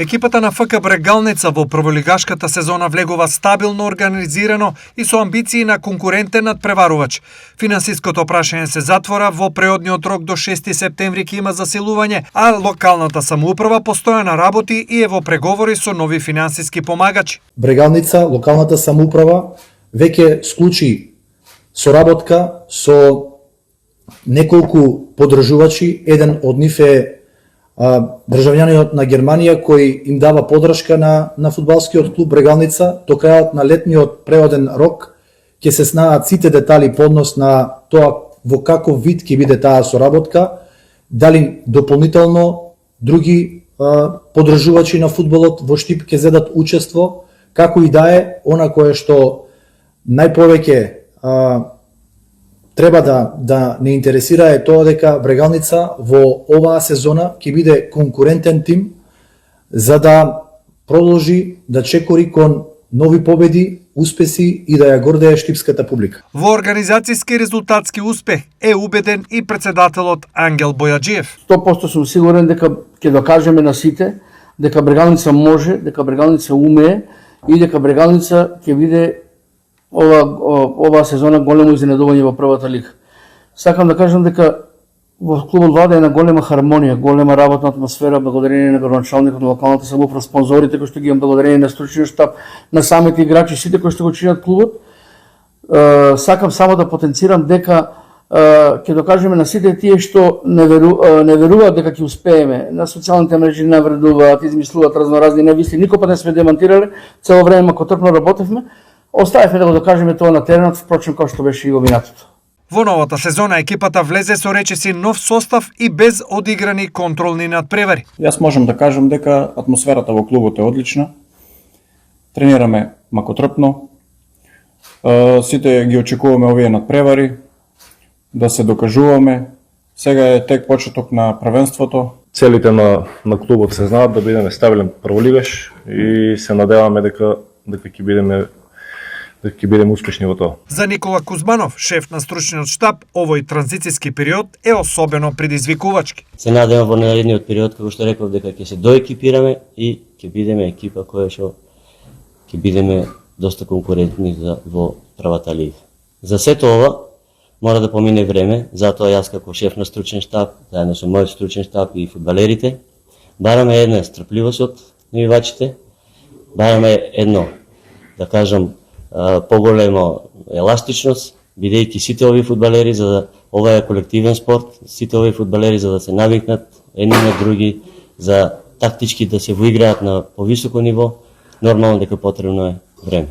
Екипата на ФК Брегалница во прволигашката сезона влегува стабилно организирано и со амбиции на конкурентен надпреварувач. Финансиското прашање се затвора, во преодниот рок до 6 септември ќе има засилување, а локалната самоуправа постојано работи и е во преговори со нови финансиски помагачи. Брегалница, локалната самоуправа веќе склучи соработка со неколку подржувачи. Еден од нив е државјаниот на Германија кој им дава подршка на фудбалскиот клуб Брегалница. До крајот на летниот преоден рок ќе се знаат сите детали по однос на тоа во каков вид ќе биде таа соработка, дали дополнително други подржувачи на фудбалот во Штип ќе зедат учество, како и да е, она кое што најповеќе треба да не интересира е тоа дека Брегалница во оваа сезона ќе биде конкурентен тим за да продолжи да чекори кон нови победи, успеси и да ја гордее штипската публика. Во организацијски и резултатски успех е убеден и председателот Ангел Бојаджиев. 100% сум сигурен дека ќе докажеме на сите дека Брегалница може, дека Брегалница умее и дека Брегалница ќе биде ова сезона големо изненадување во првата лига. Сакам да кажам дека во клубот влада една голема хармонија, голема работна атмосфера, благодарение на градоначалникот на локалната самоуправа, спонзорите кои што ги имам, благодарение на стручниот штаб, на самите играчи, сите кои што го чинат клубот. Сакам само да потенцирам дека ќе докажеме на сите тие што не веруваат дека ќе успееме. На социјалните мрежи навредуваат, измислуваат разноразни невисти, никога не сме демантирале, цело време макотрпно работевме. Оставивме да го докажеме тоа на теренот, впрочем како што беше и во минатото. Во новата сезона екипата влезе со речиси нов состав и без одиграни контролни надпревари. Јас можам да кажам дека атмосферата во клубот е одлична. Тренираме макотрпно. Сите ги очекуваме овие надпревари, да се докажуваме. Сега е тек почеток на првенството. Целите на клубот се знаат, да бидеме стабилен прволигаш и се надеваме дека ќе бидеме успешни во тоа. За Никола Кузманов, шеф на стручниот штаб, овој транзицијски период е особено предизвикувачки. Се надевам во наредниот период, како што реков, дека ќе се доекипираме и ќе бидеме екипа која што ќе бидеме доста конкурентни во првата лига. За сето ова мора да помине време, затоа јас како шеф на стручен штаб, заедно со мојот стручен штаб и фудбалерите, бараме една стрпливост од навивачите, бараме едно, да кажам, поголемо еластичност, бидејќи сите овие фудбалери, за да ова е колективен спорт, сите овие фудбалери за да се навикнат едни на други, за тактички да се воиграат на повисоко ниво, нормално дека потребно е време.